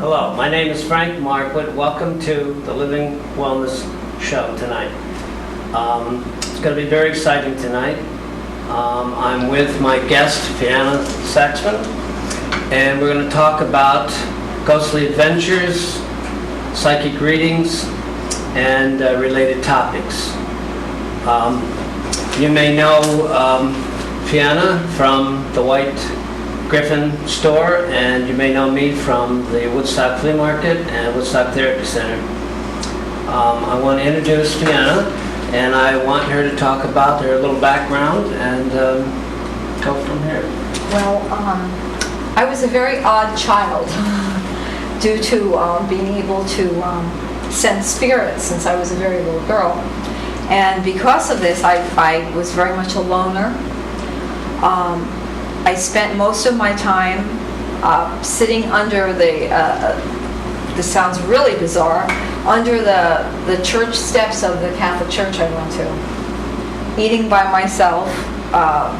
Hello, my name is Frank Markwood. Welcome to the Living Wellness Show tonight. It's going to be very exciting tonight. I'm with my guest, Fiona Saxman, and we're going to talk about ghostly adventures, psychic readings, and related topics. You may know Fiona from the White Griffin store, and you may know me from the Woodstock Flea Market and Woodstock Therapy Center. I want to introduce Fiona, and I want her to talk about her little background and go from here. Well, I was a very odd child due to being able to sense spirits since I was a very little girl. And because of this, I was very much a loner. I spent most of my time sitting under this sounds really bizarre, under the church steps of the Catholic church I went to, eating by myself,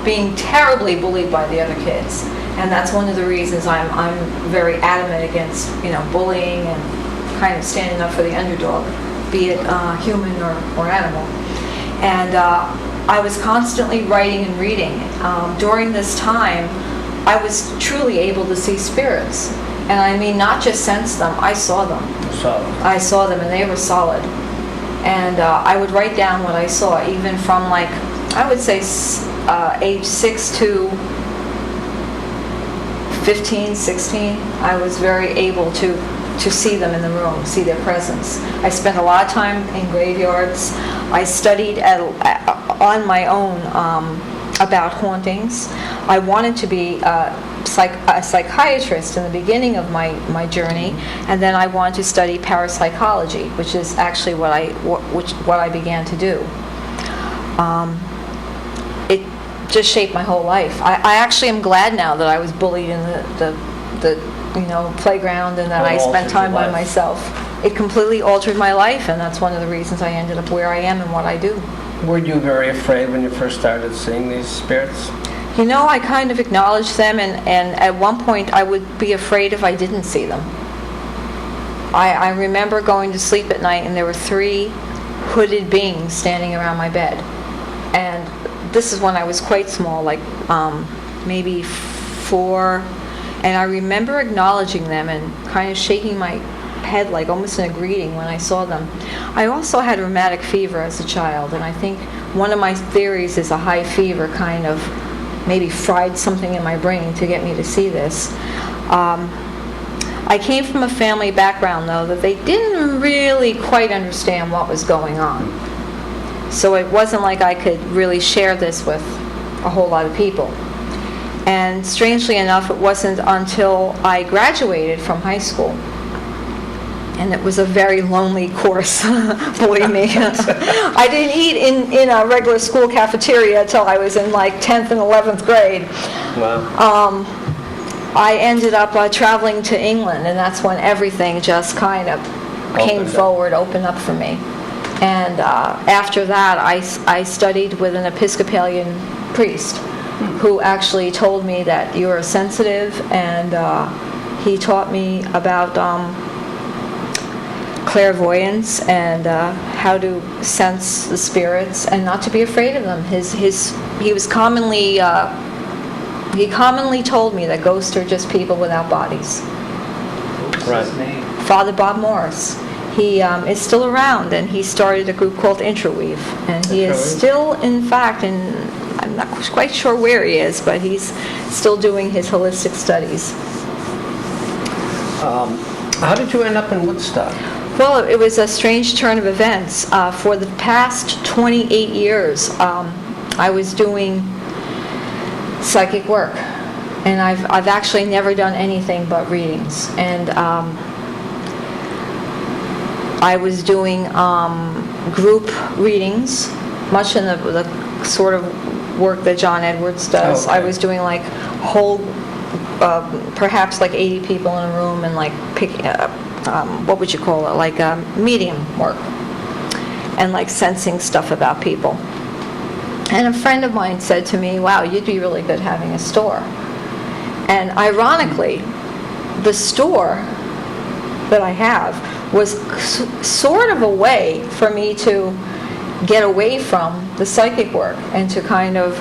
being terribly bullied by the other kids. And that's one of the reasons I'm very adamant against, bullying and kind of standing up for the underdog, be it human or animal. And I was constantly writing and reading. During this time, I was truly able to see spirits. And I mean, not just sense them, I saw them. I saw them, and they were solid. And I would write down what I saw, even from I would say age 6 to 15, 16. I was very able to see them in the room, see their presence. I spent a lot of time in graveyards. I studied on my own about hauntings. I wanted to be a psychiatrist in the beginning of my journey, and then I wanted to study parapsychology, which is actually what I began to do. It just shaped my whole life. I actually am glad now that I was bullied in the playground and that I spent time by myself. It completely altered my life, and that's one of the reasons I ended up where I am and what I do. Were you very afraid when you first started seeing these spirits? I kind of acknowledged them, and at one point I would be afraid if I didn't see them. I remember going to sleep at night, and there were 3 hooded beings standing around my bed. And this is when I was quite small, maybe 4. And I remember acknowledging them and kind of shaking my head almost in a greeting when I saw them. I also had rheumatic fever as a child, and I think one of my theories is a high fever kind of maybe fried something in my brain to get me to see this. I came from a family background, though, that they didn't really quite understand what was going on. So it wasn't like I could really share this with a whole lot of people. And strangely enough, it wasn't until I graduated from high school, and it was a very lonely course, believe me. I didn't eat in a regular school cafeteria until I was in 10th and 11th grade. Wow. I ended up traveling to England, and that's when everything just kind of opened up for me. And after that, I studied with an Episcopalian priest who actually told me that you're sensitive, and he taught me about clairvoyance and how to sense the spirits and not to be afraid of them. He commonly told me that ghosts are just people without bodies. Right. His name? Father Bob Morris. He is still around, and he started a group called Interweave, and he is still, in fact, I'm not quite sure where he is, but he's still doing his holistic studies. How did you end up in Woodstock? Well, it was a strange turn of events. For the past 28 years, I was doing psychic work, and I've actually never done anything but readings. And I was doing group readings, much in the sort of work that John Edwards does. Okay. I was doing whole, perhaps 80 people in a room, and picking what would you call it, medium work, and sensing stuff about people. And a friend of mine said to me, wow, you'd be really good having a store. And ironically, the store that I have was sort of a way for me to get away from the psychic work and to kind of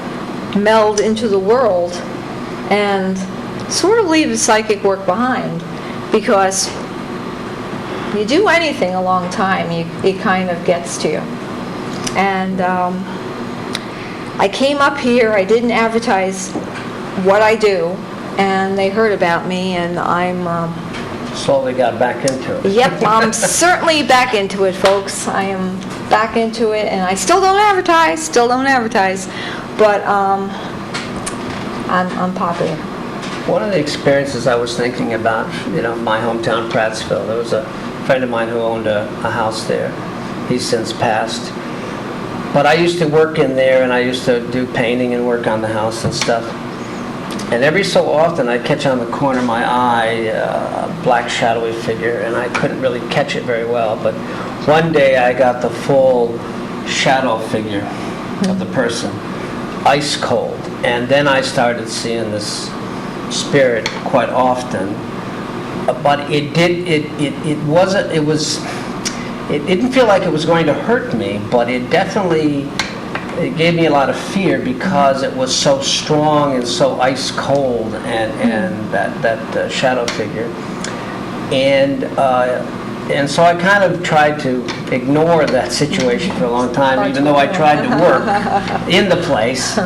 meld into the world and sort of leave the psychic work behind, because you do anything a long time, it kind of gets to you. And I came up here, I didn't advertise what I do, and they heard about me, and I'm Slowly got back into it. yep, I'm certainly back into it, folks. I am back into it, and I still don't advertise, but I'm popular. One of the experiences I was thinking about, my hometown, Prattsville, there was a friend of mine who owned a house there. He's since passed. But I used to work in there, and I used to do painting and work on the house and stuff. And every so often I'd catch on the corner of my eye a black shadowy figure, and I couldn't really catch it very well. But one day I got the full shadow figure of the person, ice cold. And then I started seeing this spirit quite often. But it didn't feel like it was going to hurt me, but it gave me a lot of fear because it was so strong and so ice cold, and that shadow figure. And so I kind of tried to ignore that situation for a long time, even though I tried to work in the place.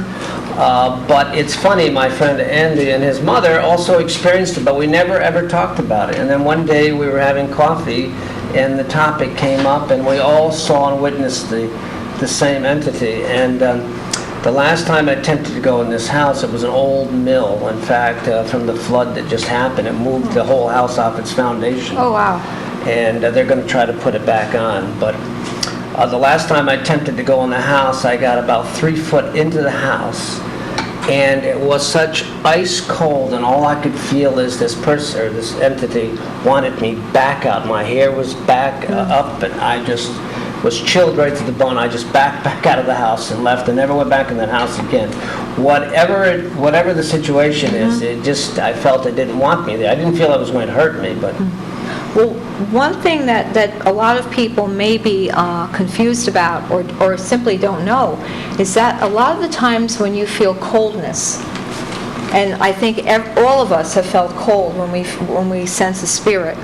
But it's funny, my friend Andy and his mother also experienced it, but we never ever talked about it. And then one day we were having coffee, and the topic came up, and we all saw and witnessed the same entity. And the last time I attempted to go in this house, it was an old mill. In fact, from the flood that just happened, it moved the whole house off its foundation. Oh, wow. And they're going to try to put it back on. But the last time I attempted to go in the house, I got about 3 foot into the house, and it was such ice cold, and all I could feel is this person, or this entity, wanted me back out. My hair was back up, and I just was chilled right to the bone. I just backed out of the house and left, and never went back in that house again. Whatever the situation is, I felt it didn't want me there. I didn't feel it was going to hurt me, but... Well, one thing that a lot of people may be confused about or simply don't know is that a lot of the times when you feel coldness, and I think all of us have felt cold when we sense a spirit,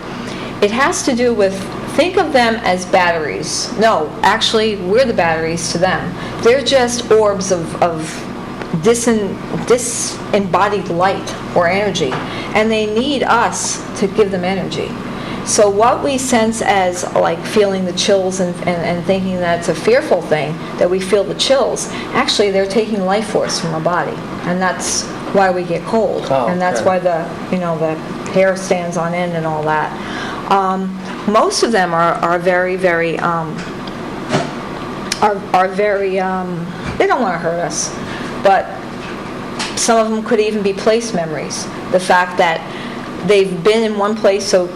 it has to do with, think of them as batteries. No, actually, we're the batteries to them. They're just orbs of disembodied light or energy, and they need us to give them energy. So what we sense as like feeling the chills and thinking that's a fearful thing, that we feel the chills, actually they're taking life force from our body, and that's why we get cold. And that's why the hair stands on end and all that. Most of them are very, very they don't want to hurt us, but some of them could even be place memories. The fact that they've been in one place so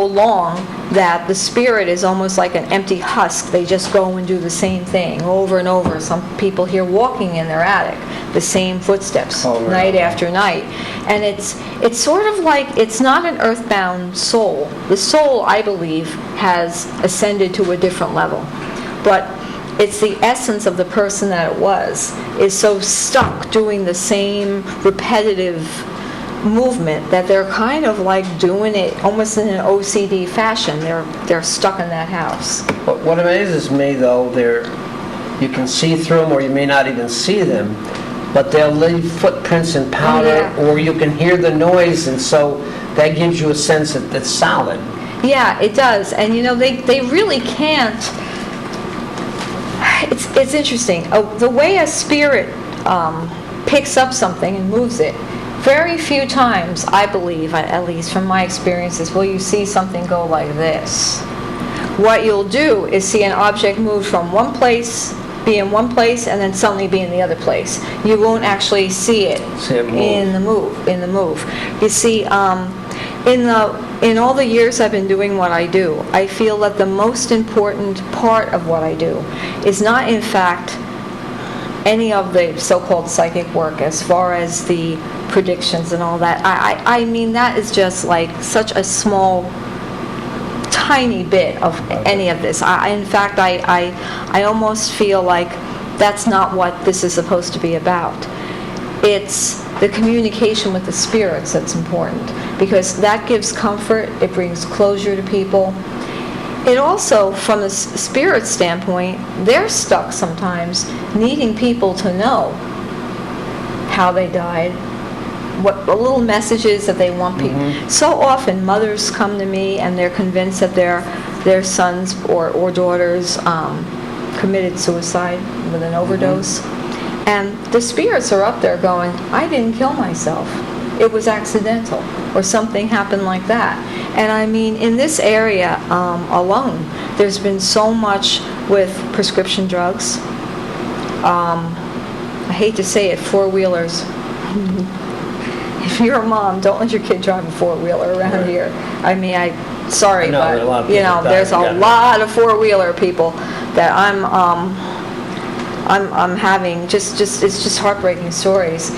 long that the spirit is almost like an empty husk. They just go and do the same thing over and over. Some people here walking in their attic, the same footsteps night after night. And it's sort of like, it's not an earthbound soul. The soul, I believe, has ascended to a different level. But it's the essence of the person that it was, is so stuck doing the same repetitive movement that they're kind of like doing it almost in an OCD fashion. They're stuck in that house. What amazes me, though, you can see through them, or you may not even see them, but they'll leave footprints in powder, or you can hear the noise, and so that gives you a sense that it's solid. Yeah, it does. And they really can't. It's interesting. The way a spirit picks up something and moves it, very few times, I believe, at least from my experiences, will you see something go like this. What you'll do is see an object move from one place, be in one place, and then suddenly be in the other place. You won't actually see it in the move. You see, in all the years I've been doing what I do, I feel that the most important part of what I do is not, in fact, any of the so-called psychic work as far as the predictions and all that. I mean, that is just like such a small tiny bit of any of this. In fact, I almost feel like that's not what this is supposed to be about. It's the communication with the spirits that's important, because that gives comfort, it brings closure to people. It also, from the spirit standpoint, they're stuck sometimes needing people to know how they died, what little messages that they want people. So often mothers come to me and they're convinced that their sons or daughters committed suicide with an overdose. And the spirits are up there going, I didn't kill myself. It was accidental, or something happened like that. And I mean, in this area alone, there's been so much with prescription drugs. I hate to say it, four-wheelers. If you're a mom, don't let your kid drive a four-wheeler around here. I mean, sorry, but you know, there's a lot of four-wheeler people that I'm having it's just heartbreaking stories.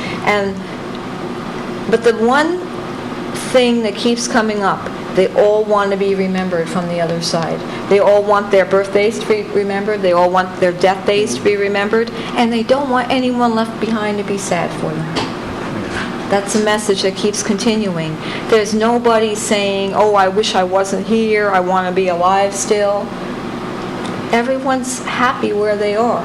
But the one thing that keeps coming up, they all want to be remembered from the other side. They all want their birthdays to be remembered. They all want their death days to be remembered. And they don't want anyone left behind to be sad for them. That's a message that keeps continuing. There's nobody saying, oh, I wish I wasn't here. I want to be alive still. Everyone's happy where they are.